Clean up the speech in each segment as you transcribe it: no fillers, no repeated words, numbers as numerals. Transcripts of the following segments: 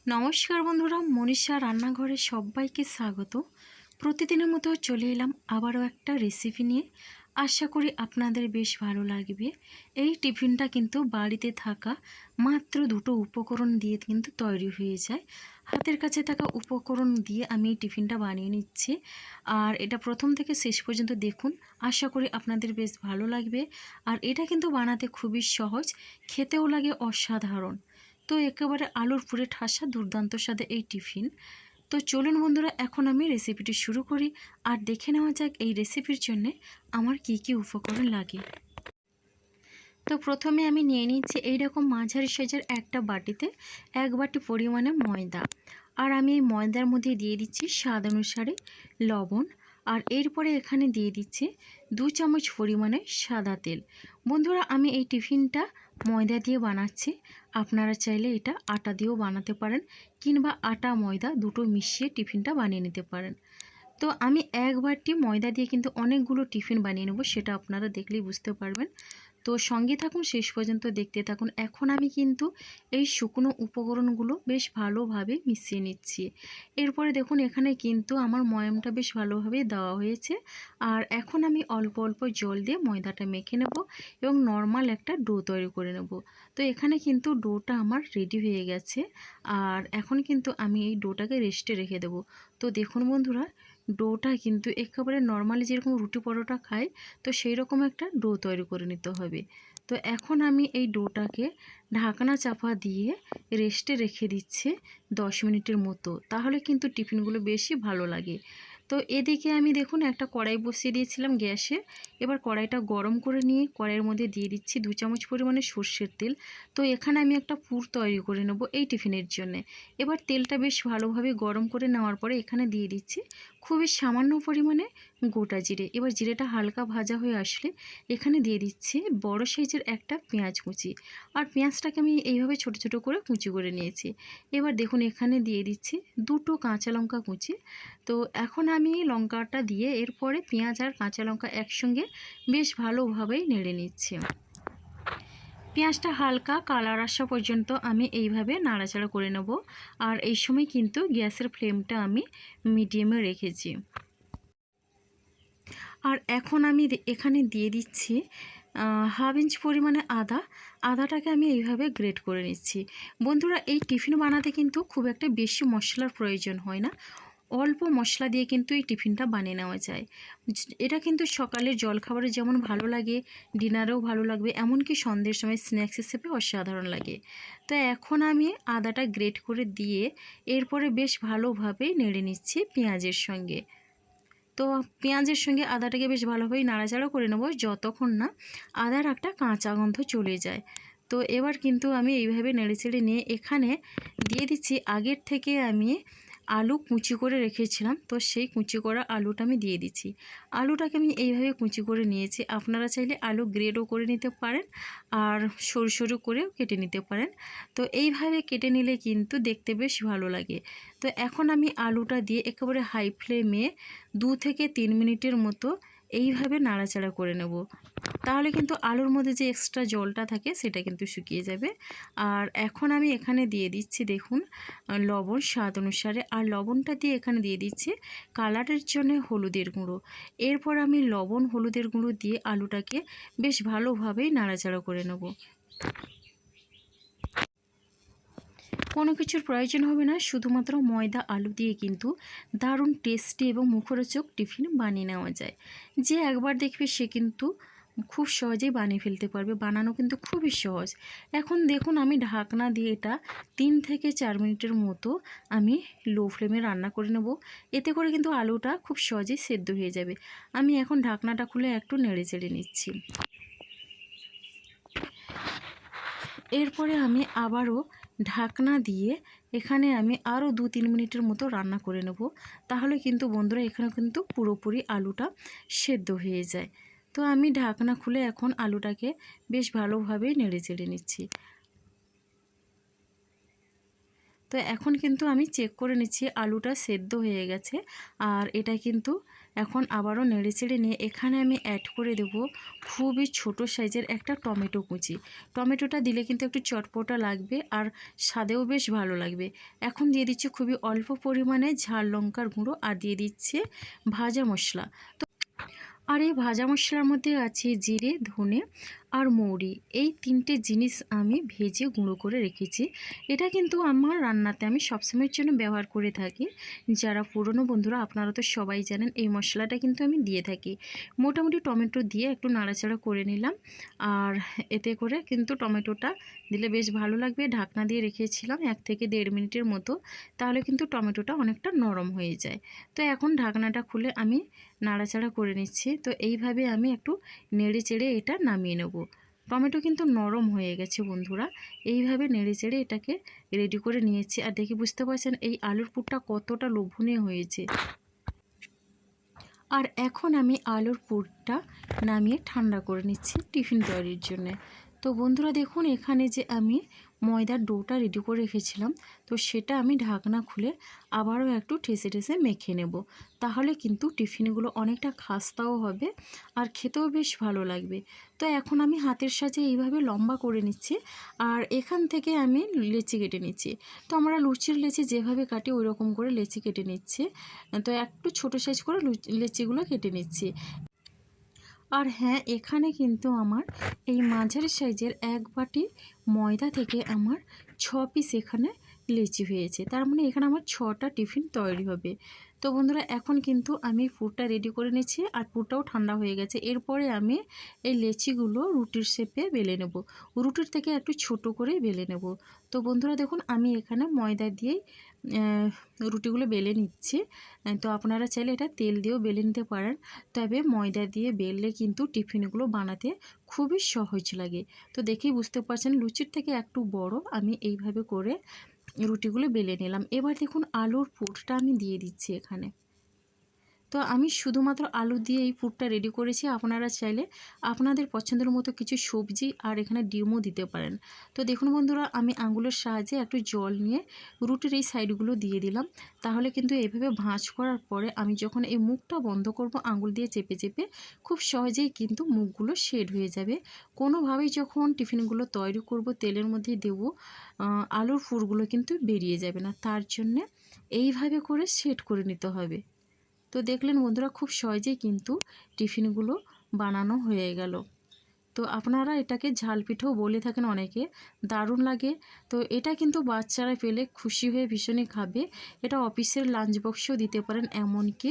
নমস্কার বন্ধুরা, মনীষা রান্নাঘরে সবাইকে স্বাগত। প্রতিদিনের মতো চলে এলাম আবারও একটা রেসিপি নিয়ে। আশা করি আপনাদের বেশ ভালো লাগবে। এই টিফিনটা কিন্তু বাড়িতে থাকা মাত্র দুটো উপকরণ দিয়ে কিন্তু তৈরি হয়ে যায়। হাতের কাছে থাকা উপকরণ দিয়ে আমি এই টিফিনটা বানিয়ে নিচ্ছি। আর এটা প্রথম থেকে শেষ পর্যন্ত দেখুন, আশা করি আপনাদের বেশ ভালো লাগবে। আর এটা কিন্তু বানাতে খুবই সহজ, খেতেও লাগে অসাধারণ। তো একেবারে আলুর পুরে ঠাসা দুর্দান্ত স্বাদে এই টিফিন। তো চলুন বন্ধুরা, এখন আমি রেসিপিটি শুরু করি আর দেখে নেওয়া যাক এই রেসিপির জন্যে আমার কি কি উপকরণ লাগে। তো প্রথমে আমি নিয়ে নিচ্ছি এইরকম মাঝারি সাইজের একটা বাটিতে 1 বাটি পরিমাণে ময়দা। আর আমি এই ময়দার মধ্যে দিয়ে দিচ্ছি স্বাদ অনুসারে লবণ। আর এরপরে এখানে দিয়ে দিচ্ছি 2 চামচ পরিমাণে সাদা তেল। বন্ধুরা, আমি এই টিফিনটা ময়দা দিয়ে বানাচ্ছি, আপনারা চাইলে এটা আটা দিয়েও বানাতে পারেন, কিংবা আটা ময়দা দুটো মিশিয়ে টিফিনটা বানিয়ে নিতে পারেন। তো আমি 1 বাটি ময়দা দিয়ে কিন্তু অনেকগুলো টিফিন বানিয়ে নেব, সেটা আপনারা দেখলেই বুঝতে পারবেন। তো সঙ্গে থাকুন, শেষ পর্যন্ত দেখতে থাকুন। এখন আমি কিন্তু এই শুকনো উপকরণগুলো বেশ ভালোভাবে মিশিয়ে নিচ্ছি। এরপরে দেখুন, এখানে কিন্তু আমার ময়ামটা বেশ ভালোভাবে দেওয়া হয়েছে। আর এখন আমি অল্প অল্প জল দিয়ে ময়দাটা মেখে নেব এবং নর্মাল একটা ডো তৈরি করে নেব। তো এখানে কিন্তু ডোটা আমার রেডি হয়ে গেছে। আর এখন কিন্তু আমি এই ডোটাকে রেস্টে রেখে দেব। তো দেখুন বন্ধুরা, ডোটা কিন্তু একেবারে নর্মালি যেরকম রুটি পরোটা খায়, তো সেই রকম একটা ডো তৈরি করে নিতে হবে। তো এখন আমি এই ডোটাকে ঢাকনা চাপা দিয়ে রেস্টে রেখে দিচ্ছি 10 মিনিটের মতো, তাহলে কিন্তু টিফিনগুলো বেশি ভালো লাগে। তো এদিকে আমি দেখুন একটা কড়াই বসিয়ে দিয়েছিলাম গ্যাসে। এবার কড়াইটা গরম করে নিয়ে কড়াইয়ের মধ্যে দিয়ে দিচ্ছি 2 চামচ পরিমাণে সর্ষের তেল। তো এখানে আমি একটা পুর তৈরি করে নেব এই টিফিনের জন্যে। এবার তেলটা বেশ ভালোভাবে গরম করে নেওয়ার পরে এখানে দিয়ে দিচ্ছি খুবই সামান্য পরিমাণে গোটা জিরে। এবার জিরেটা হালকা ভাজা হয়ে আসলে এখানে দিয়ে দিচ্ছি বড় সাইজের একটা পেঁয়াজ কুচি। আর পেঁয়াজটাকে আমি এইভাবে ছোট ছোট করে কুচি করে নিয়েছি। এবার দেখুন, এখানে দিয়ে দিচ্ছি দুটো কাঁচা লঙ্কা কুচি। তো এখন আমি লঙ্কাটা দিয়ে এরপরে পেঁয়াজ আর কাঁচা লঙ্কা একসঙ্গে বেশ ভালোভাবেই নেড়ে নিচ্ছি। পেঁয়াজটা হালকা কালার আসা পর্যন্ত আমি এইভাবে নাড়াচাড়া করে নেব। আর এই সময় কিন্তু গ্যাসের ফ্লেমটা আমি মিডিয়ামে রেখেছি। আর এখন আমি এখানে দিয়ে দিচ্ছি হাফ ইঞ্চ পরিমাণে আদাটাকে আমি এইভাবে গ্রেট করে নিচ্ছি। বন্ধুরা, এই টিফিন বানাতে কিন্তু খুব একটা বেশি মশলার প্রয়োজন হয় না, অল্প মশলা দিয়ে কিন্তু এই টিফিনটা বানিয়ে নেওয়া যায়। এটা কিন্তু সকালের জলখাবারে যেমন ভালো লাগে, ডিনারেও ভালো লাগবে, এমনকি সন্ধ্যের সময় স্ন্যাক্স হিসেবে অসাধারণ লাগে। তো এখন আমি আদাটা গ্রেট করে দিয়ে এরপরে বেশ ভালোভাবে নেড়ে নিচ্ছি পেঁয়াজের সঙ্গে। তো পেঁয়াজের সঙ্গে আদাটাকে বেশ ভালোভাবে নাড়াচাড়া করে নেব যতক্ষণ না আদার একটা কাঁচা গন্ধ চলে যায়। তো এবার কিন্তু আমি এইভাবে নেড়েচেড়ে নিয়ে এখানে দিয়ে দিচ্ছি আগের থেকে আমি আলু কুচি করে রেখেছিলাম। তো সেই কুচি করা আলুটা আমি দিয়ে দিচ্ছি। আলুটাকে আমি এইভাবে কুচি করে নিয়েছি, আপনারা চাইলে আলু গ্রেডও করে নিতে পারেন আর সরু সরু করেও কেটে নিতে পারেন। তো এইভাবে কেটে নিলে কিন্তু দেখতে বেশ ভালো লাগে। তো এখন আমি আলুটা দিয়ে একেবারে হাই ফ্লেমে 2 থেকে 3 মিনিটের মতো এইভাবে নাড়াচাড়া করে নেব, তাহলে কিন্তু আলুর মধ্যে যে এক্সট্রা জলটা থাকে সেটা কিন্তু শুকিয়ে যাবে। আর এখন আমি এখানে দিয়ে দিচ্ছি দেখুন লবণ স্বাদ অনুসারে। আর লবণটা দিয়ে এখানে দিয়ে দিচ্ছি কালারের জন্য হলুদের গুঁড়ো। এরপর আমি লবণ হলুদের গুঁড়ো দিয়ে আলুটাকে বেশ ভালোভাবেই নাড়াচাড়া করে নেব। কোনো কিছুর প্রয়োজন হবে না, শুধুমাত্র ময়দা আলু দিয়ে কিন্তু দারুণ টেস্টি এবং মুখরোচক টিফিন বানিয়ে নেওয়া যায়। যে একবার দেখবে সে কিন্তু খুব সহজেই বানিয়ে ফেলতে পারবে, বানানো কিন্তু খুবই সহজ। এখন দেখুন, আমি ঢাকনা দিয়ে এটা 3 থেকে 4 মিনিটের মতো আমি লো ফ্লেমে রান্না করে নেব। এতে করে কিন্তু আলুটা খুব সহজেই সেদ্ধ হয়ে যাবে। আমি এখন ঢাকনাটা খুলে একটু নেড়ে চেড়ে নিচ্ছি। এরপরে আমি আবারও ঢাকনা দিয়ে এখানে আমি আরও 2-3 মিনিটের মতো রান্না করে নেব, তাহলে কিন্তু বন্ধুরা এখানে কিন্তু পুরোপুরি আলুটা সেদ্ধ হয়ে যায়। তো আমি ঢাকনা খুলে এখন আলুটাকে বেশ ভালোভাবে নেড়ে চেড়ে নিচ্ছি। তো এখন কিন্তু আমি চেক করে নিচ্ছি আলুটা সেদ্ধ হয়ে গেছে। আর এটা কিন্তু এখন আবারও নেড়ে চেড়ে নিয়ে এখানে আমি অ্যাড করে দেব খুবই ছোট সাইজের একটা টমেটো কুচি। টমেটোটা দিলে কিন্তু একটু চটপটা লাগবে আর স্বাদেও বেশ ভালো লাগবে। এখন দিয়ে দিচ্ছি খুবই অল্প পরিমাণে ঝাল লঙ্কার গুঁড়ো আর দিয়ে দিচ্ছে ভাজা মশলা। আর এই ভাজা মশলার মধ্যে আছে জিরে, ধনে আর মৌরি, এই 3টে জিনিস আমি ভেজে গুঁড়ো করে রেখেছি। এটা কিন্তু আমার রান্নাতে আমি সবসময়ের জন্য ব্যবহার করে থাকি। যারা পুরনো বন্ধুরা আপনারা তো সবাই জানেন এই মশলাটা কিন্তু আমি দিয়ে থাকি। মোটামুটি টমেটো দিয়ে একটু নাড়াচাড়া করে নিলাম, আর এতে করে কিন্তু টমেটোটা দিলে বেশ ভালো লাগবে। ঢাকনা দিয়ে রেখেছিলাম 1 থেকে 1.5 মিনিটের মতো, তাহলে কিন্তু টমেটোটা অনেকটা নরম হয়ে যায়। তো এখন ঢাকনাটা খুলে আমি নাড়াচাড়া করে নিচ্ছি। তো এইভাবে আমি একটু নেড়ে চেড়ে এটা নামিয়ে নেব। টমেটো কিন্তু নরম হয়ে গেছে বন্ধুরা, এইভাবে নেড়ে চেড়ে এটাকে রেডি করে নিয়েছি। আর দেখে বুঝতে পারছেন এই আলুর পুরটা কতটা লোভনীয় হয়েছে। আর এখন আমি আলুর পুরটা নামিয়ে ঠান্ডা করে নিচ্ছি টিফিন তৈরির জন্যে। তো বন্ধুরা দেখুন এখানে যে আমি ময়দার ডোটা রেডি করে রেখেছিলাম, তো সেটা আমি ঢাকনা খুলে আবারও একটু ঠেসে ঠেসে মেখে নেব। তাহলে কিন্তু টিফিনগুলো অনেকটা খাস্তাও হবে আর খেতেও বেশ ভালো লাগবে। তো এখন আমি হাতের সাহায্যে এইভাবে লম্বা করে নিচ্ছি, আর এখান থেকে আমি লেচি কেটে নিচ্ছি। তো আমরা লুচির লেচি যেভাবে কাটি ওই রকম করে লেচি কেটে নিচ্ছি। তো একটু ছোটো সাইজ করে লেচিগুলো কেটে নিচ্ছি। আর হ্যাঁ, এখানে কিন্তু আমার এই মাঝারি সাইজের 1 বাটি ময়দা থেকে আমার 6 পিস এখানে লেচি হয়েছে। তার মানে এখানে আমার 6টা টিফিন তৈরি হবে। তো বন্ধুরা এখন কিন্তু আমি পুরটা রেডি করে নিচ্ছি, আর পুরটাও ঠান্ডা হয়ে গেছে। এরপরে আমি এই লেচিগুলো রুটির শেপে বেলে নেব। রুটির থেকে একটু ছোট করে বেলে নেব। তো বন্ধুরা দেখুন আমি এখানে ময়দা দিয়েই রুটিগুলো বেলে নিচ্ছি। তো আপনারা চাইলে এটা তেল দিয়েও বেলে নিতে পারেন, তবে ময়দা দিয়ে বেললে কিন্তু টিফিনগুলো বানাতে খুবই সহজ লাগে। তো দেখেই বুঝতে পারছেন লুচির থেকে একটু বড় আমি এইভাবে করে রুটিগুলো বেলে নিলাম। এবার দেখুন আলুর পুরটা আমি দিয়ে দিচ্ছি এখানে। তো আমি শুধুমাত্র আলু দিয়ে এই পুরটা রেডি করেছি। আপনারা চাইলে আপনাদের পছন্দের মতো কিছু সবজি আর এখানে ডিমও দিতে পারেন। তো দেখুন বন্ধুরা আমি আঙুলের সাহায্যে একটু জল নিয়ে রুটির এই সাইডগুলো দিয়ে দিলাম। তাহলে কিন্তু এইভাবে ভাঁজ করার পরে আমি যখন এই মুখটা বন্ধ করব আঙুল দিয়ে চেপে চেপে খুব সহজেই কিন্তু মুখগুলো শেড হয়ে যাবে। কোনোভাবেই যখন টিফিনগুলো তৈরি করব তেলের মধ্যে দেব আলুর পুরগুলো কিন্তু বেরিয়ে যাবে না। তার জন্যে এইভাবে করে সেট করে নিতে হবে। তো দেখলেন বন্ধুরা খুব সহজেই কিন্তু টিফিনগুলো বানানো হয়ে গেল। তো আপনারা এটাকে ঝাল পিঠেও বলে থাকেন অনেকে, দারুণ লাগে। তো এটা কিন্তু বাচ্চারা পেলে খুশি হয়ে ভীষণই খাবে। এটা অফিসের লাঞ্চ বক্সেও দিতে পারেন, এমনকি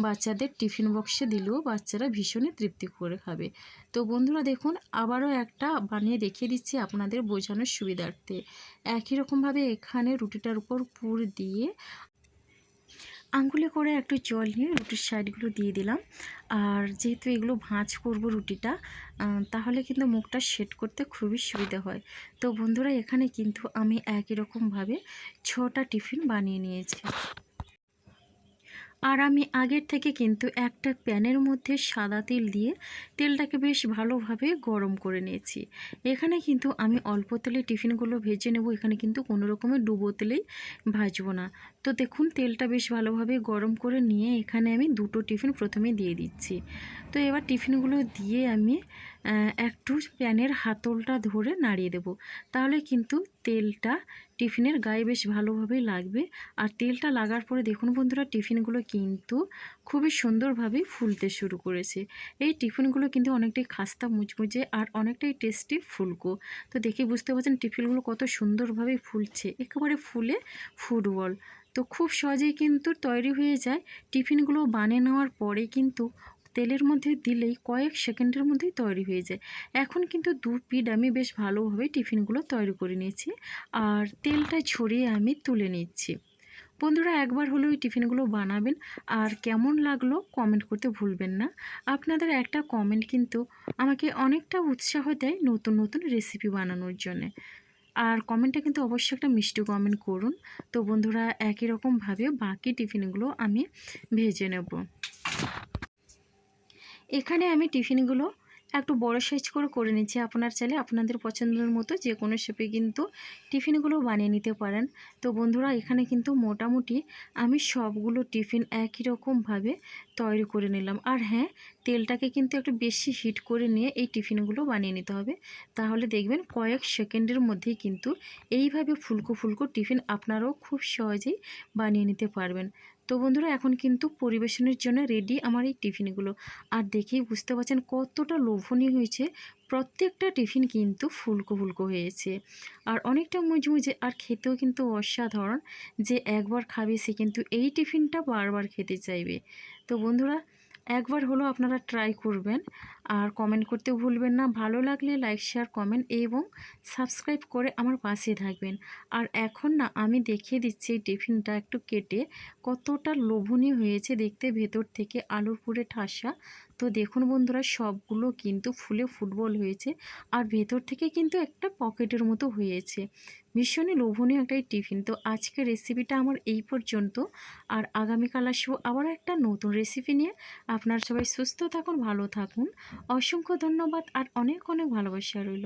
বাচ্চাদের টিফিন বক্সে দিলেও বাচ্চারা ভীষণই তৃপ্তি করে খাবে। তো বন্ধুরা দেখুন আবারও একটা বানিয়ে দেখিয়ে দিচ্ছি আপনাদের বোঝানোর সুবিধার্থে। একই রকমভাবে এখানে রুটিটার উপর পুর দিয়ে আঙ্গুলে করে একটু জল নিয়ে রুটির সাইডগুলো দিয়ে দিলাম। আর যেহেতু এগুলো ভাঁজ করব রুটিটা, তাহলে কিন্তু মুখটা সেট করতে খুবই সুবিধা হয়। তো বন্ধুরা এখানে কিন্তু আমি একই রকমভাবে 6টা টিফিন বানিয়ে নিয়েছি। আর আমি আগের থেকে কিন্তু একটা প্যানের মধ্যে সাদা তেল দিয়ে তেলটাকে বেশ ভালোভাবে গরম করে নিয়েছি। এখানে কিন্তু আমি অল্প তেলে টিফিনগুলো ভেজে নেব, এখানে কিন্তু কোনো রকমের ডুবো তেলেই ভাজবো না। তো দেখুন তেলটা বেশ ভালোভাবে গরম করে নিয়ে এখানে আমি 2টো টিফিন প্রথমে দিয়ে দিচ্ছি। তো এবার টিফিনগুলো দিয়ে আমি একটু প্যানের হাতলটা ধরে নাড়িয়ে দেব, তাহলে কিন্তু তেলটা টিফিনের গায়ে বেশ ভালোভাবেই লাগবে। আর তেলটা লাগার পরে দেখুন বন্ধুরা টিফিনগুলো কিন্তু খুবই সুন্দরভাবে ফুলতে শুরু করেছে। এই টিফিনগুলো কিন্তু অনেকটাই খাস্তা মুচমুচে আর অনেকটাই টেস্টি ফুলকো। তো দেখে বুঝতে পারছেন টিফিনগুলো কত সুন্দরভাবে ফুলছে, একেবারে ফুলে ফুটবল। তো খুব সহজেই কিন্তু তৈরি হয়ে যায়। টিফিনগুলো বানিয়ে নেওয়ার পরে কিন্তু তেলের মধ্যে দিলেই কয়েক সেকেন্ডের মধ্যেই তৈরি হয়ে যায়। এখন কিন্তু 2 পিঠ আমি বেশ ভালোভাবে টিফিনগুলো তৈরি করে নিয়েছি, আর তেলটা ছড়িয়ে আমি তুলে নিচ্ছি। বন্ধুরা একবার হলেও এই টিফিনগুলো বানাবেন, আর কেমন লাগলো কমেন্ট করতে ভুলবেন না। আপনাদের একটা কমেন্ট কিন্তু আমাকে অনেকটা উৎসাহ দেয় নতুন নতুন রেসিপি বানানোর জন্যে। আর কমেন্টে কিন্তু অবশ্যই একটা মিষ্টি কমেন্ট করুন। তো বন্ধুরা একই রকমভাবে বাকি টিফিনগুলো আমি ভেজে নেব। এখানে আমি টিফিনগুলো একটু বড় সাইজ করে নিচ্ছি। আপনার চাইলে আপনাদের পছন্দের মতো যে কোনো শেপে কিন্তু টিফিনগুলো বানিয়ে নিতে পারেন। তো বন্ধুরা, এখানে কিন্তু মোটামুটি আমি সবগুলো টিফিন একই রকমভাবে তৈরি করে নিলাম। আর হ্যাঁ, তেলটাকে কিন্তু একটু বেশি হিট করে নিয়ে এই টিফিনগুলো বানিয়ে নিতে হবে। তাহলে দেখবেন কয়েক সেকেন্ডের মধ্যেই কিন্তু এইভাবে ফুলকো ফুলকো টিফিন আপনারাও খুব সহজেই বানিয়ে নিতে পারবেন। তো বন্ধুরা, এখন কিন্তু পরিবেশনের জন্য রেডি আমার এই টিফিনগুলো। আর দেখেই বুঝতে পারছেন কতটা লোভনীয় হয়েছে। প্রত্যেকটা টিফিন কিন্তু ফুলকো ফুলকো হয়েছে আর অনেকটা মুচমুচে, আর খেতেও কিন্তু অসাধারণ। যে একবার খাবে সে কিন্তু এই টিফিনটা বারবার খেতে চাইবে। তো বন্ধুরা, একবার হলো আপনারা ট্রাই করবেন আর কমেন্ট করতে ভুলবেন না। ভালো লাগলে লাইক, শেয়ার, কমেন্ট এবং সাবস্ক্রাইব করে আমার পাশে থাকবেন। আর এখন না আমি দেখিয়ে দিচ্ছি এই টিফিনটা একটু কেটে কতটা লোভনীয় হয়েছে দেখতে, ভেতর থেকে আলুর পুরে ঠাসা। তো দেখুন বন্ধুরা, সবগুলো কিন্তু ফুলে ফুটবল হয়েছে আর ভেতর থেকে কিন্তু একটা পকেটের মতো হয়েছে। ভীষণই লোভনীয় একটা এই টিফিন। তো আজকের রেসিপিটা আমার এই পর্যন্ত। আর আগামীকাল আসবো আবার একটা নতুন রেসিপি নিয়ে। আপনারা সবাই সুস্থ থাকুন, ভালো থাকুন। অসংখ্য ধন্যবাদ আর অনেক অনেক ভালোবাসা রইল।